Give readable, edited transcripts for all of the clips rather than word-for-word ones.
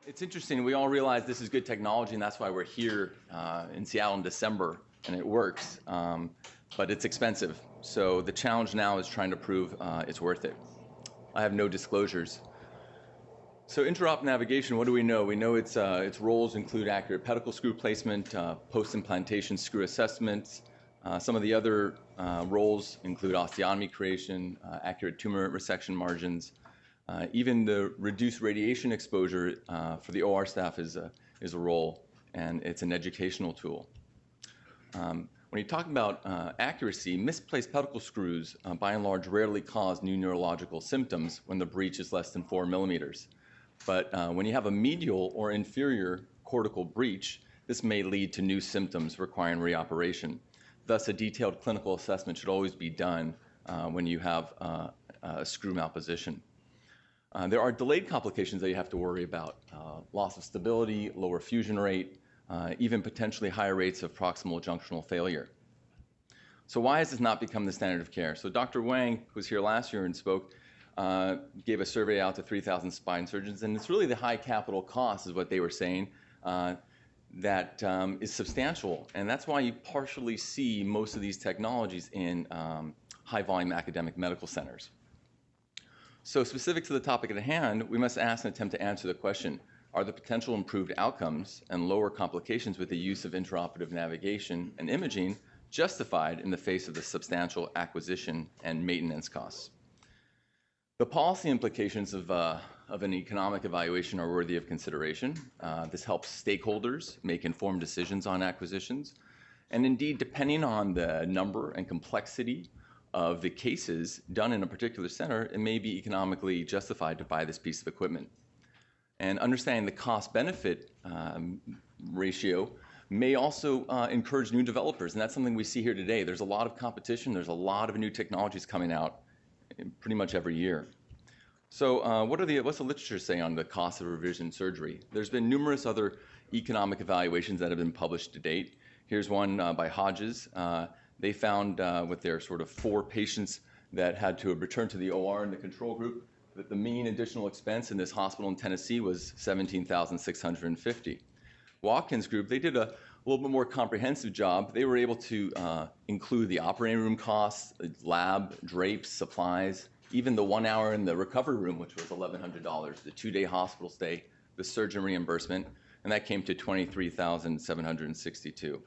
It's interesting. We all realize this is good technology, and that's why we're here in Seattle in December, and it works. But it's expensive. So the challenge now is trying to prove it's worth it. I have no disclosures. So Intra-Op Navigation, what do we know? We know its roles include accurate pedicle screw placement, post-implantation screw assessments. Some of the other roles include osteotomy creation, accurate tumor resection margins. Even the reduced radiation exposure for the OR staff is a role, and it's an educational tool. When you talk about accuracy, misplaced pedicle screws, by and large, rarely cause new neurological symptoms when the breach is less than 4 millimeters. But when you have a medial or inferior cortical breach, this may lead to new symptoms requiring reoperation. Thus, a detailed clinical assessment should always be done when you have a screw malposition. There are delayed complications that you have to worry about, loss of stability, lower fusion rate, even potentially higher rates of proximal junctional failure. So why has this not become the standard of care? So Dr. Wang, who was here last year and spoke, gave a survey out to 3,000 spine surgeons, and it's really the high capital cost is what they were saying that is substantial, and that's why you partially see most of these technologies in high volume academic medical centers. So specific to the topic at hand, we must ask and attempt to answer the question, are the potential improved outcomes and lower complications with the use of intraoperative navigation and imaging justified in the face of the substantial acquisition and maintenance costs? The policy implications of an economic evaluation are worthy of consideration. This helps stakeholders make informed decisions on acquisitions. And indeed, depending on the number and complexity of the cases done in a particular center, it may be economically justified to buy this piece of equipment. And understanding the cost-benefit ratio may also encourage new developers, and that's something we see here today. There's a lot of competition, there's a lot of new technologies coming out pretty much every year. So what's the literature say on the cost of revision surgery? There's been numerous other economic evaluations that have been published to date. Here's one by Hodges. They found with their sort of 4 patients that had to return to the OR in the control group that the mean additional expense in this hospital in Tennessee was $17,650. Watkins group, they did a little bit more comprehensive job. They were able to include the operating room costs, lab, drapes, supplies, even the 1 hour in the recovery room, which was $1,100, the 2-day hospital stay, the surgeon reimbursement, and that came to $23,762.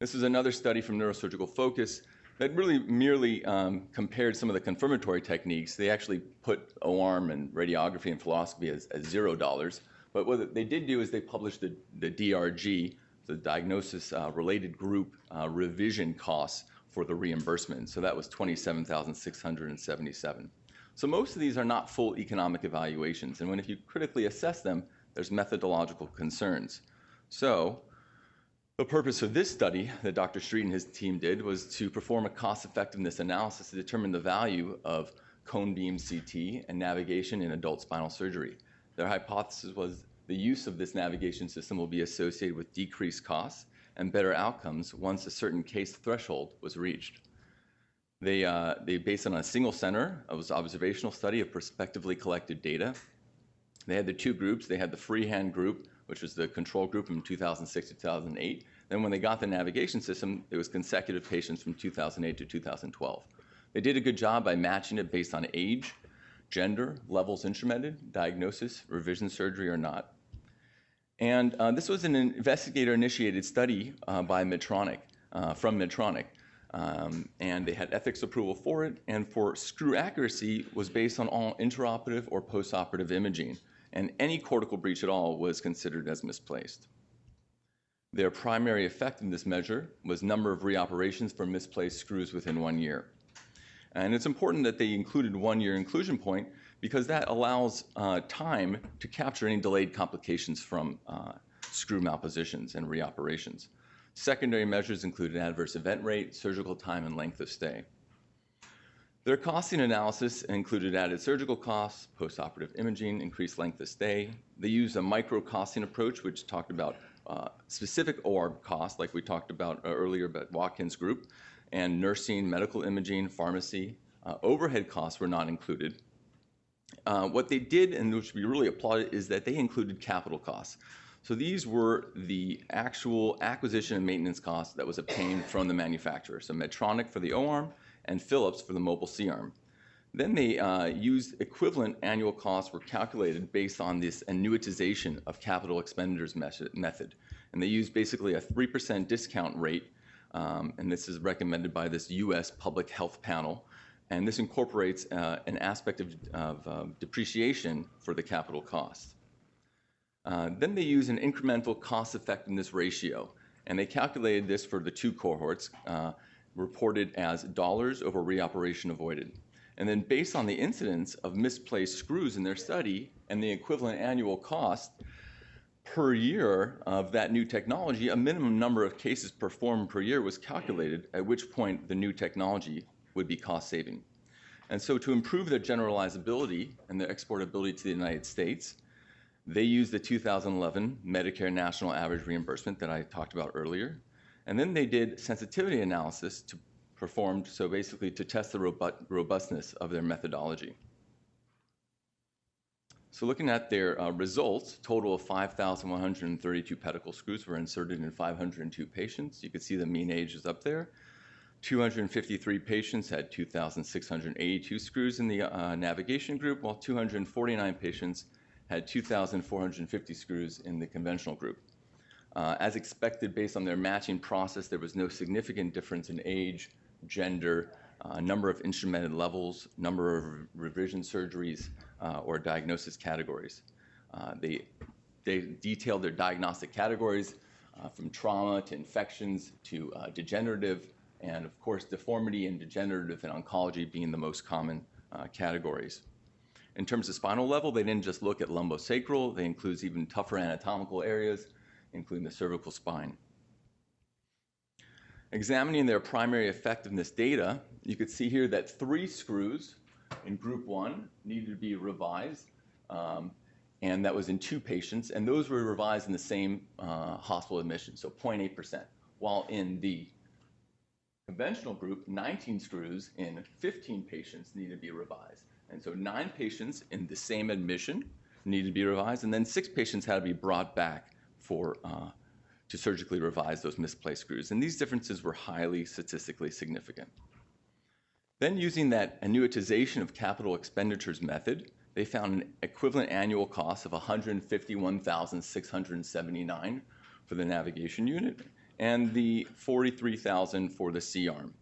This is another study from Neurosurgical Focus that really merely compared some of the confirmatory techniques. They actually put O-arm and radiography and fluoroscopy as $0. But what they did do is they published the DRG, the diagnosis related group revision costs for the reimbursement. So that was $27,677. So most of these are not full economic evaluations. And if you critically assess them, there's methodological concerns. So the purpose of this study that Dr. Street and his team did was to perform a cost-effectiveness analysis to determine the value of cone beam CT and navigation in adult spinal surgery. Their hypothesis was the use of this navigation system will be associated with decreased costs and better outcomes once a certain case threshold was reached. They based on a single center, it was an observational study of prospectively collected data. They had the 2 groups. They had the freehand group, which was the control group from 2006 to 2008. Then when they got the navigation system, it was consecutive patients from 2008 to 2012. They did a good job by matching it based on age, gender, levels instrumented, diagnosis, revision surgery or not. And this was an investigator-initiated study by Medtronic, from Medtronic. And they had ethics approval for it, and for screw accuracy was based on all intraoperative or postoperative imaging, and any cortical breach at all was considered as misplaced. Their primary effectiveness measure was number of reoperations for misplaced screws within 1 year. And it's important that they included 1-year inclusion point because that allows time to capture any delayed complications from screw malpositions and reoperations. Secondary measures included adverse event rate, surgical time, and length of stay. Their costing analysis included added surgical costs, postoperative imaging, increased length of stay. They used a micro-costing approach, which talked about specific OR costs, like we talked about earlier about Watkins Group, and nursing, medical imaging, pharmacy. Overhead costs were not included. what they did, and which we really applauded, is that they included capital costs. So these were the actual acquisition and maintenance costs that was obtained from the manufacturer. So Medtronic for the O-arm and Philips for the mobile C-arm. Then they used equivalent annual costs were calculated based on this annuitization of capital expenditures method. And they used basically a 3% discount rate, and this is recommended by this US Public Health Panel. And this incorporates an aspect of depreciation for the capital costs. Then they use an incremental cost effectiveness ratio, and they calculated this for the two cohorts, reported as dollars over reoperation avoided. And then based on the incidence of misplaced screws in their study and the equivalent annual cost per year of that new technology, a minimum number of cases performed per year was calculated, at which point the new technology would be cost saving. And so to improve their generalizability and their exportability to the United States, they used the 2011 Medicare National Average Reimbursement that I talked about earlier. And then they did sensitivity analysis to perform, so basically to test the robustness of their methodology. So looking at their results, total of 5,132 pedicle screws were inserted in 502 patients. You can see the mean age is up there. 253 patients had 2,682 screws in the navigation group, while 249 patients had 2,450 screws in the conventional group. As expected, based on their matching process, there was no significant difference in age, gender, number of instrumented levels, number of revision surgeries, or diagnosis categories. They detailed their diagnostic categories from trauma to infections to degenerative, and of course deformity and degenerative and oncology being the most common categories. In terms of spinal level, they didn't just look at lumbosacral, they include even tougher anatomical areas, including the cervical spine. Examining their primary effectiveness data, you could see here that 3 screws in group 1 needed to be revised, and that was in 2 patients, and those were revised in the same hospital admission, so 0.8%, while in the conventional group, 19 screws in 15 patients needed to be revised. And so 9 patients in the same admission needed to be revised, and then 6 patients had to be brought back for to surgically revise those misplaced screws. And these differences were highly statistically significant. Then using that annuitization of capital expenditures method, they found an equivalent annual cost of $151,679 for the navigation unit and the $43,000 for the C-arm.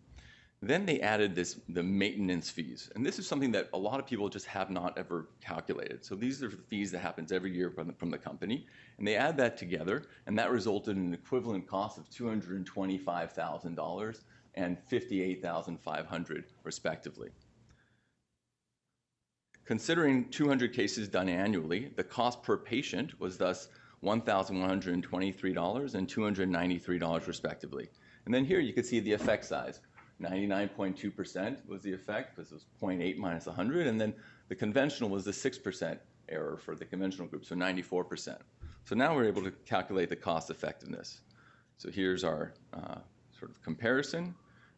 Then they added the maintenance fees, and this is something that a lot of people just have not ever calculated. So these are the fees that happens every year from the company, and they add that together, and that resulted in an equivalent cost of $225,000 and $58,500 respectively. Considering 200 cases done annually, the cost per patient was thus $1,123 and $293 respectively. And then here you can see the effect size. 99.2% was the effect, because it was 0.8 minus 100, and then the conventional was the 6% error for the conventional group, so 94%. So now we're able to calculate the cost effectiveness. So here's our sort of comparison,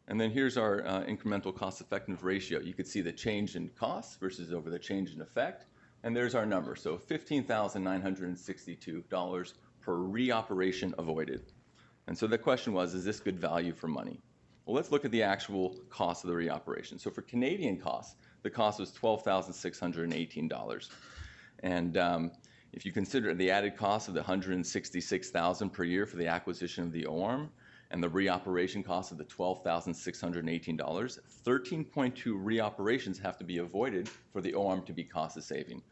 and then here's our incremental cost effectiveness ratio. You could see the change in cost versus over the change in effect, and there's our number. So $15,962 per reoperation avoided. And so the question was, is this good value for money? Well, let's look at the actual cost of the reoperation. So for Canadian costs, the cost was $12,618. And if you consider the added cost of the $166,000 per year for the acquisition of the O-arm and the reoperation cost of the $12,618, 13.2 reoperations have to be avoided for the O-arm to be cost saving.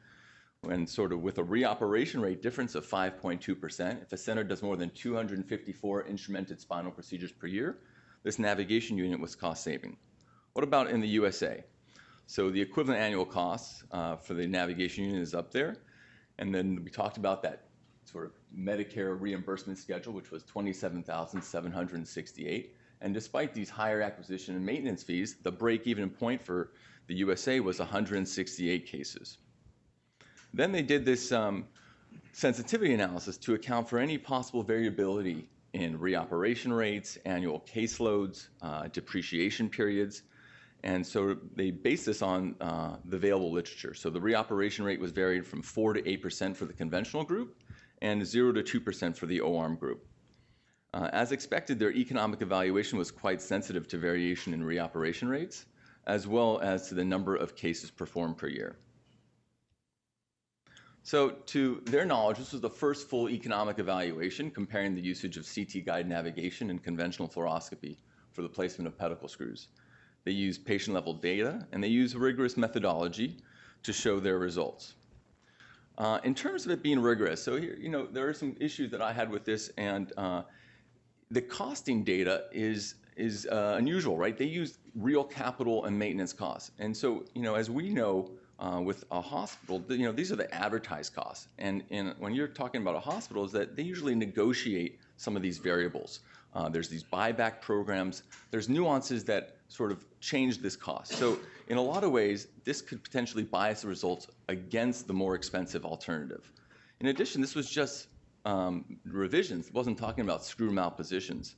And sort of with a reoperation rate difference of 5.2%, if a center does more than 254 instrumented spinal procedures per year, this navigation unit was cost saving. What about in the USA? So the equivalent annual costs for the navigation unit is up there. And then we talked about that sort of Medicare reimbursement schedule, which was $27,768. And despite these higher acquisition and maintenance fees, the break-even point for the USA was 168 cases. Then they did this sensitivity analysis to account for any possible variability in reoperation rates, annual caseloads, depreciation periods. And so they based this on the available literature. So the reoperation rate was varied from 4 to 8% for the conventional group and 0 to 2% for the O-arm group. As expected, their economic evaluation was quite sensitive to variation in reoperation rates, as well as to the number of cases performed per year. So to their knowledge, this was the first full economic evaluation comparing the usage of CT-guided navigation and conventional fluoroscopy for the placement of pedicle screws. They use patient-level data, and they use rigorous methodology to show their results. In terms of it being rigorous, so here, there are some issues that I had with this, and the costing data is unusual, right? They use real capital and maintenance costs. And so, as we know, with a hospital, these are the advertised costs. And when you're talking about a hospital, is that they usually negotiate some of these variables. There's these buyback programs. There's nuances that sort of change this cost. So in a lot of ways, this could potentially bias the results against the more expensive alternative. In addition, this was just revisions. It wasn't talking about screw malpositions.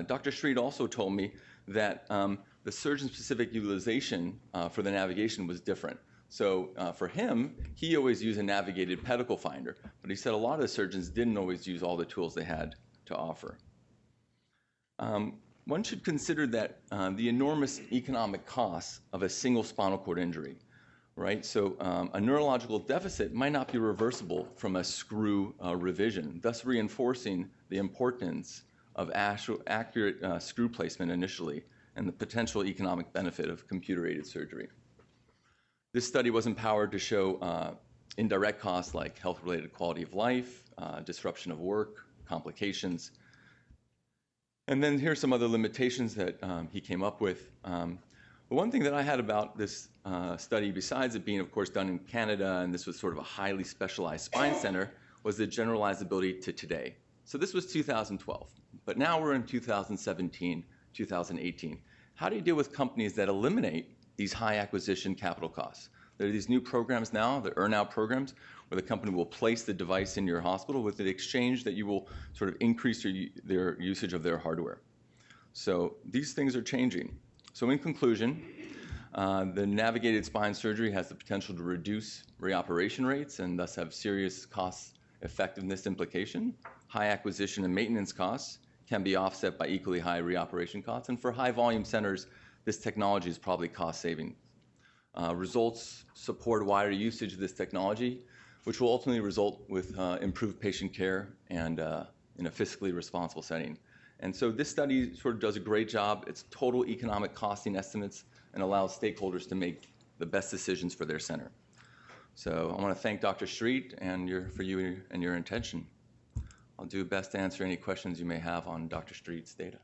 Dr. Street also told me that the surgeon-specific utilization for the navigation was different. So for him, he always used a navigated pedicle finder, but he said a lot of the surgeons didn't always use all the tools they had to offer. One should consider that the enormous economic costs of a single spinal cord injury, right? So a neurological deficit might not be reversible from a screw revision, thus reinforcing the importance of accurate screw placement initially and the potential economic benefit of computer-aided surgery. This study was empowered to show indirect costs like health-related quality of life, disruption of work, complications. And then here's some other limitations that he came up with. One thing that I had about this study, besides it being, of course, done in Canada, and this was sort of a highly specialized spine center, was the generalizability to today. So this was 2012, but now we're in 2017, 2018. How do you deal with companies that eliminate these high acquisition capital costs? There are these new programs now, the earn-out programs, where the company will place the device in your hospital with the exchange that you will sort of increase their usage of their hardware. So these things are changing. So in conclusion, the navigated spine surgery has the potential to reduce reoperation rates and thus have serious cost effectiveness implication. High acquisition and maintenance costs can be offset by equally high reoperation costs. And for high volume centers, this technology is probably cost saving. Results support wider usage of this technology, which will ultimately result with improved patient care and in a fiscally responsible setting. And so this study sort of does a great job. It's total economic costing estimates and allows stakeholders to make the best decisions for their center. So I want to thank Dr. Street for you and your attention. I'll do best to answer any questions you may have on Dr. Street's data.